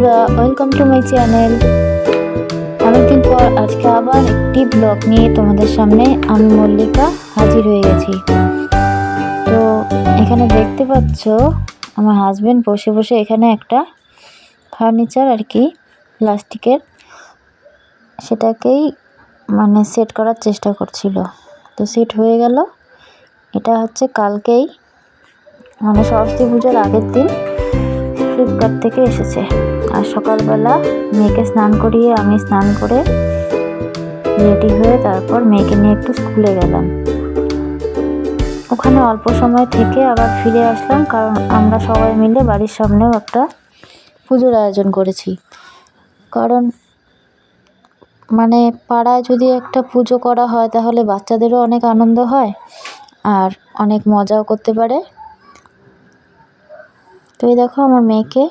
বন্ধুরা, welcome to my channel. অনেকদিন পর আজকে আবার একটি ব্লগ নিয়ে তোমাদের সামনে আমি মল্লিকা হাজির হয়ে গেছি। তো এখানে দেখতে পাচ্ছ আমার হাজবেন্ড বসে বসে এখানে একটা ফার্নিচার আর কি প্লাস্টিকের, সেটাকেই মানে সেট করার চেষ্টা করছিল। তো সেট হয়ে গেল। এটা হচ্ছে কালকেই মানে সরস্বতী পুজোর আগের দিন ফ্লিপকার্ট থেকে এসেছে। আর সকালবেলা মেয়েকে স্নান করিয়ে আমি স্নান করে রেডি হয়ে তারপর মেয়েকে নিয়ে একটু স্কুলে গেলাম। ওখানে অল্প সময় থেকে আবার ফিরে আসলাম, কারণ আমরা সবাই মিলে বাড়ির সামনেও একটা পুজোর আয়োজন করেছি। কারণ মানে পাড়ায় যদি একটা পুজো করা হয় তাহলে বাচ্চাদেরও অনেক আনন্দ হয় আর অনেক মজাও করতে পারে। তো এই দেখো আমার মেয়েকে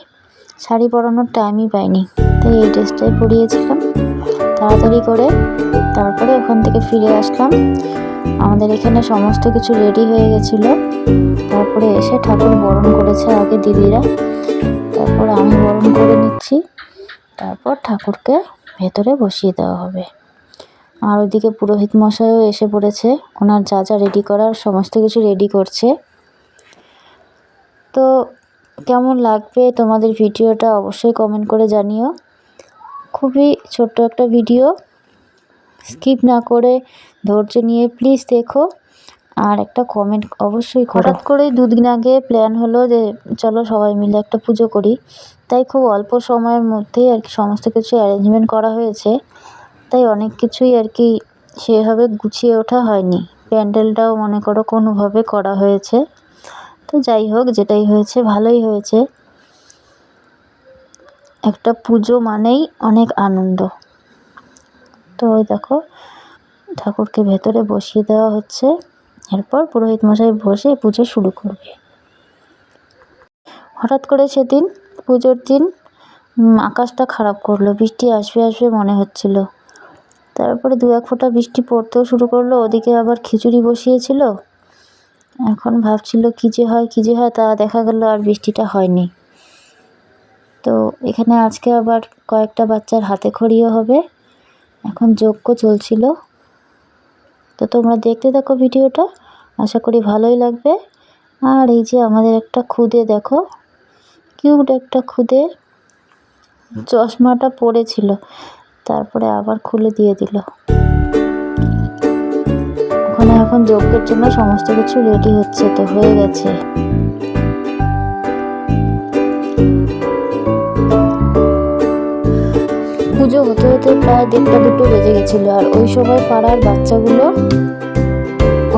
শাড়ি পরানোর টাইমই পাইনি, তাই এই ড্রেসটাই পরিয়েছিলাম তাড়াতাড়ি করে। তারপরে ওখান থেকে ফিরে আসলাম। আমাদের এখানে সমস্ত কিছু রেডি হয়ে গেছিলো। তারপরে এসে ঠাকুর বরণ করেছে আগে দিদিরা, তারপর আমি বরণ করে নিচ্ছি। তারপর ঠাকুরকে ভেতরে বসিয়ে দেওয়া হবে। আর ওইদিকে পুরোহিত মশাইও এসে পড়েছে, ওনার যা যা রেডি করার সমস্ত কিছু রেডি করছে। তো কেমন লাগবে তোমাদের ভিডিওটা অবশ্যই কমেন্ট করে জানিও। খুবই ছোট্ট একটা ভিডিও, স্কিপ না করে ধৈর্য নিয়ে প্লিজ দেখো আর একটা কমেন্ট অবশ্যই করো। হঠাৎ করেই দুদিন আগে প্ল্যান হলো যে চলো সবাই মিলে একটা পুজো করি, তাই খুব অল্প সময়ের মধ্যেই আর কি সমস্ত কিছু অ্যারেঞ্জমেন্ট করা হয়েছে। তাই অনেক কিছুই আর কি সেভাবে গুছিয়ে ওঠা হয়নি। প্যান্ডেলটাও মনে করো কোনোভাবে করা হয়েছে। তো যাই হোক, যেটাই হয়েছে ভালোই হয়েছে। একটা পুজো মানেই অনেক আনন্দ। তো ওই দেখো ঠাকুরকে ভেতরে বসিয়ে দেওয়া হচ্ছে, এরপর পুরোহিত মশাই বসে পুজো শুরু করবে। হঠাৎ করে সেদিন পুজোর দিন আকাশটা খারাপ করলো, বৃষ্টি আসবে আসবে মনে হচ্ছিল। তারপরে দু এক ফোঁটা বৃষ্টি পড়তেও শুরু করলো। ওদিকে আবার খিচুড়ি বসিয়েছিল। এখন ভাবছিল কী যে হয়, তা দেখা গেল আর বৃষ্টিটা হয়নি। তো এখানে আজকে আবার কয়েকটা বাচ্চার হাতে খড়িও হবে, এখন যজ্ঞ চলছিল। তো তোমরা দেখতে থাকো ভিডিওটা, আশা করি ভালোই লাগবে। আর এই যে আমাদের একটা খুদে দেখো, কিউট একটা খুদে, চশমাটা পড়েছিল তারপরে আবার খুলে দিয়ে দিল। ওখানে এখন যজ্ঞের জন্য সমস্ত কিছু রেডি হচ্ছে, তো হয়ে গেছে। পুজো হতে হতে প্রায় 1:30-2 বেজে গেছিলো। আর ওই সময় পাড়ার বাচ্চাগুলো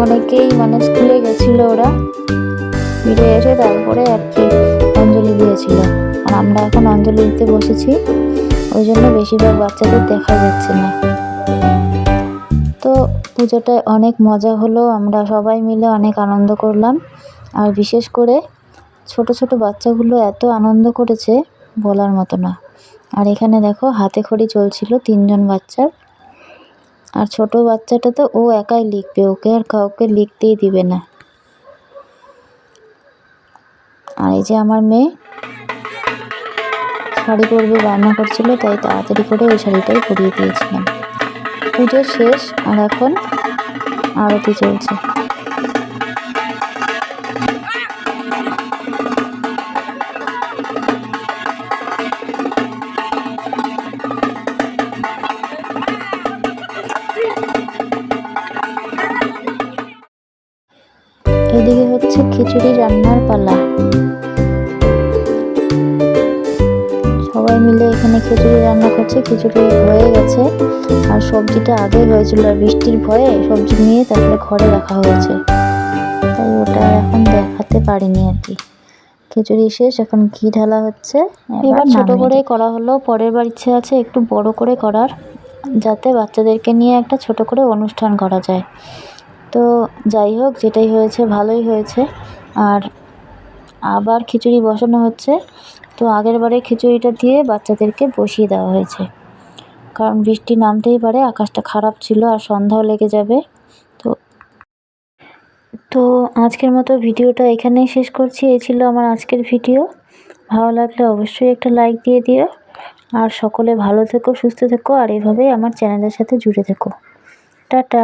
অনেকেই মানে স্কুলে গেছিলো, ওরা ফিরে এসে তারপরে আর কি অঞ্জলি দিয়েছিল। আর আমরা এখন অঞ্জলি দিতে বসেছি, ওই জন্য বেশিরভাগ বাচ্চাদের দেখা যাচ্ছে না। তো পুজোটায় অনেক মজা হলো, আমরা সবাই মিলে অনেক আনন্দ করলাম। আর বিশেষ করে ছোট ছোট বাচ্চাগুলো এত আনন্দ করেছে বলার মতো না। আর এখানে দেখো হাতে খড়ি চলছিল 3জন বাচ্চার। আর ছোট বাচ্চাটা তো ও একাই লিখবে, ওকে আর কাউকে লিখতেই দিবে না। আর এই যে আমার মেয়ে শাড়ি পরবে বায়না করছিল, তাই তাড়াতাড়ি করে ওই শাড়িটাই পরিয়ে দিয়েছিলাম। পুজো শেষ আর এখন আরতি চলছে। এদিকে হচ্ছে খিচুড়ি রান্নার পালা। সবাই মিলে এখানে খিচুড়ি রান্না করছে, খিচুড়ি হয়ে গেছে। আর সবজিটা আগে হয়েছিল, আর বৃষ্টির ভয়ে সবজি নিয়ে তারপরে ঘরে রাখা হয়েছে, তাই ওটা এখন দেখাতে পারিনি আর কি। খিচুড়ি শেষ, এখন ঘি ঢালা হচ্ছে। এবার ছোট করে করা হলো, পরের বার ইচ্ছে আছে একটু বড় করে করার, যাতে বাচ্চাদেরকে নিয়ে একটা ছোট করে অনুষ্ঠান করা যায়। তো যাই হোক, যেটাই হয়েছে ভালোই হয়েছে। আর আবার খিচুড়ি বসানো হচ্ছে। তো আগের বারে খিচুড়িটা দিয়ে বাচ্চাদেরকে বসিয়ে দেওয়া হয়েছে, কারণ বৃষ্টি নামতেই পারে, আকাশটা খারাপ ছিল আর সন্ধ্যাও লেগে যাবে। তো আজকের মতো ভিডিওটা এখানেই শেষ করছি। এই ছিল আমার আজকের ভিডিও। ভালো লাগলে অবশ্যই একটা লাইক দিয়ে দিও। আর সকলে ভালো থেকো, সুস্থ থেকো, আর এভাবেই আমার চ্যানেলের সাথে জুড়ে থেকো। টাটা।